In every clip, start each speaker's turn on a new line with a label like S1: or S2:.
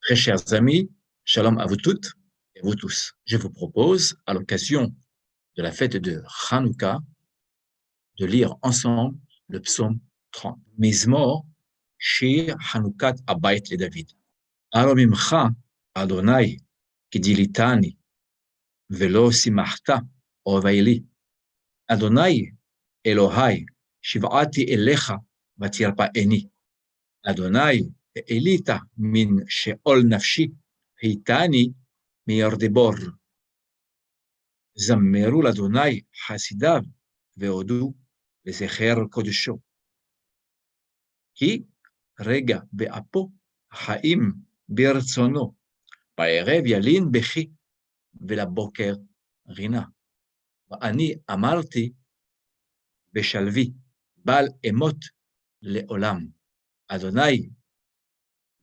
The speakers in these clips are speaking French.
S1: Très chers amis, shalom à vous toutes et à vous tous. Je vous propose, à l'occasion de la fête de Hanouka, de lire ensemble le psaume 30. Mizmor, Shir Hanoukat Abayit le David. Alo mimcha, Adonai, kidilitani, velo simachta, ovaili. Adonai, Elohai, shiv'ati elecha, vatirpa'eni. Adonai, elita min sheol nafshi, hitani מירדבור. זמרו לאדוני חסידיו והודו לזכר קודשו. כי רגע באפו חיים ברצונו, בערב ילין בכי ולבוקר רינה. ואני אמרתי בשלוי, בל אמות לעולם. אדוני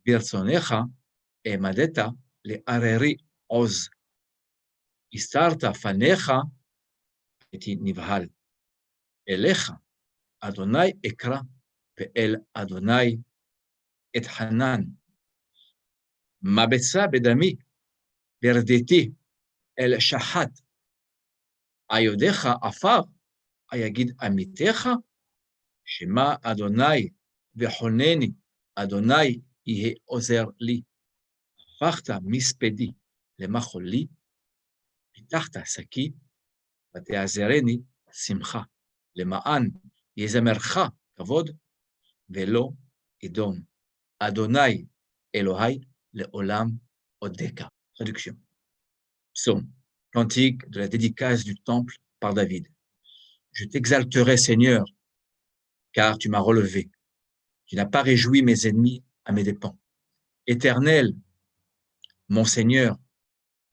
S1: ברצונך העמדת לעררי עוז. הסתרת פניך, הייתי נבהל. אליך, אדוני אקרא, ואל אדוני אתחנן. מבצע בדמי, ברדיתי, אל שחת. עיודך עפר, היגיד עמיתך, שמע אדוני וחונני, אדוני יהיה עוזר לי. הפכת מספדי למחולי, פיתחת שקי, ותעזרני שמחה, למען יזמרך כבוד, ולא אדום. אדוני אלוהי לעולם אודקה. Traduction. Psaume, cantique de la dédicace du temple par David. Je t'exalterai, Seigneur, car tu m'as relevé. Tu n'as pas réjoui mes ennemis à mes dépens. Éternel, mon Seigneur,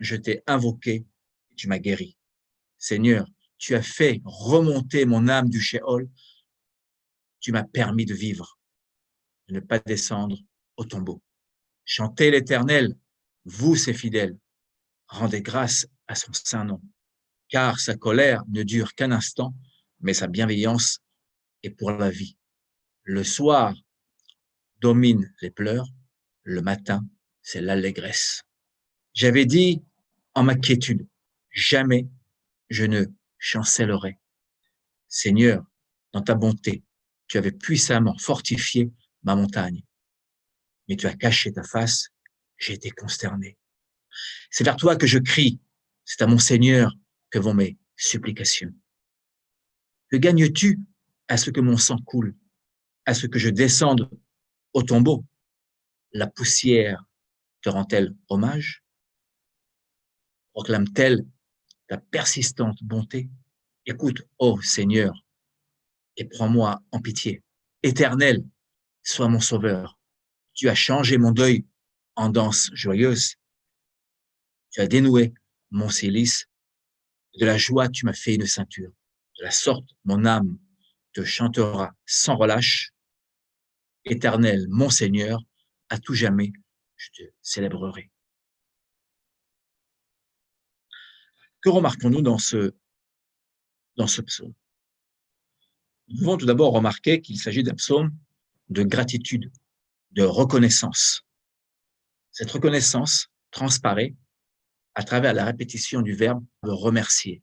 S1: je t'ai invoqué et tu m'as guéri. Seigneur, tu as fait remonter mon âme du Sheol. Tu m'as permis de vivre, de ne pas descendre au tombeau. Chantez l'Éternel, vous ses fidèles. Rendez grâce à son saint nom, car sa colère ne dure qu'un instant, mais sa bienveillance est pour la vie. Le soir domine les pleurs, le matin, c'est l'allégresse. J'avais dit en ma quiétude, jamais je ne chancellerai. Seigneur, dans ta bonté, tu avais puissamment fortifié ma montagne. Mais tu as caché ta face, j'ai été consterné. C'est vers toi que je crie, c'est à mon Seigneur que vont mes supplications. Que gagnes-tu à ce que mon sang coule, à ce que je descende au tombeau? La poussière te rend-elle hommage? Proclame-t-elle ta persistante bonté? Écoute, ô Seigneur, et prends-moi en pitié. Éternel, sois mon sauveur. Tu as changé mon deuil en danse joyeuse. Tu as dénoué mon cilice. De la joie, tu m'as fait une ceinture. De la sorte, mon âme te chantera sans relâche. Éternel, mon Seigneur, à tout jamais, je te célébrerai. Que remarquons-nous dans ce psaume? Nous pouvons tout d'abord remarquer qu'il s'agit d'un psaume de gratitude, de reconnaissance. Cette reconnaissance transparaît à travers la répétition du verbe remercier.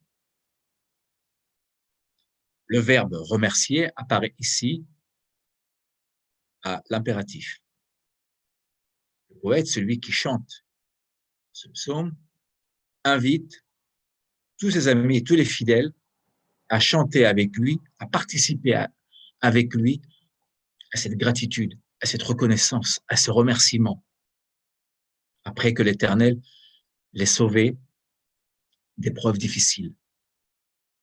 S1: Le verbe remercier apparaît ici à l'impératif. Le poète, celui qui chante ce psaume, invite tous ses amis et tous les fidèles à chanter avec lui, à participer avec lui à cette gratitude, à cette reconnaissance, à ce remerciement, après que l'Éternel l'ait sauvé d'épreuves difficiles.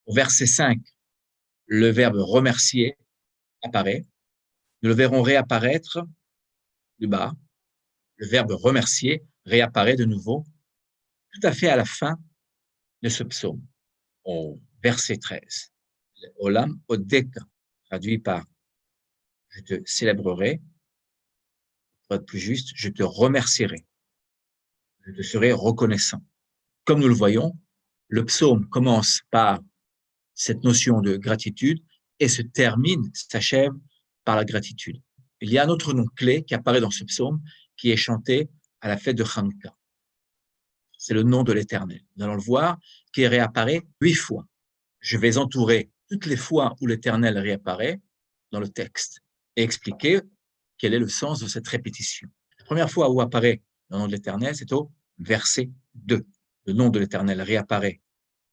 S1: Au verset 5, le verbe remercier apparaît. Nous le verrons réapparaître plus bas. Le verbe remercier réapparaît de nouveau tout à fait à la fin de ce psaume, au verset 13. Olam Odeka, traduit par je te célébrerai, pour être plus juste, je te remercierai, je te serai reconnaissant. Comme nous le voyons, le psaume commence par cette notion de gratitude et se termine, s'achève par la gratitude. Il y a un autre nom clé qui apparaît dans ce psaume, qui est chanté à la fête de Hanouka. C'est le nom de l'Éternel. Nous allons le voir, qui réapparaît 8 fois. Je vais entourer toutes les fois où l'Éternel réapparaît dans le texte et expliquer quel est le sens de cette répétition. La première fois où apparaît le nom de l'Éternel, c'est au verset 2. Le nom de l'Éternel réapparaît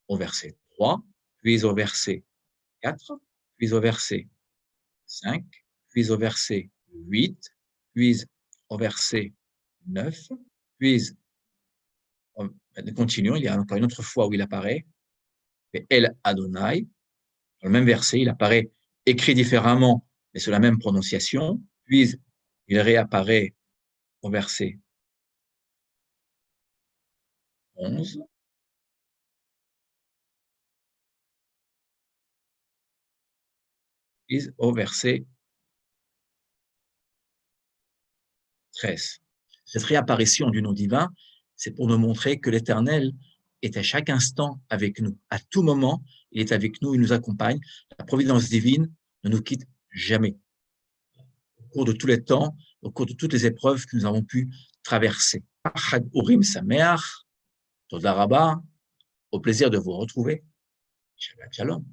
S1: au verset 3, puis au verset 4, puis au verset 5, puis au verset 8, puis au verset 9, puis nous continuons, il y a encore une autre fois où il apparaît, El Adonai, dans le même verset, il apparaît écrit différemment, mais c'est la même prononciation, puis il réapparaît au verset 11, puis au verset 13. Cette réapparition du nom divin, c'est pour nous montrer que l'Éternel est à chaque instant avec nous. À tout moment, il est avec nous, il nous accompagne. La providence divine ne nous quitte jamais. Au cours de tous les temps, au cours de toutes les épreuves que nous avons pu traverser. Chag Urim Sameach, Toda Rabba, au plaisir de vous retrouver. Shabbat Shalom.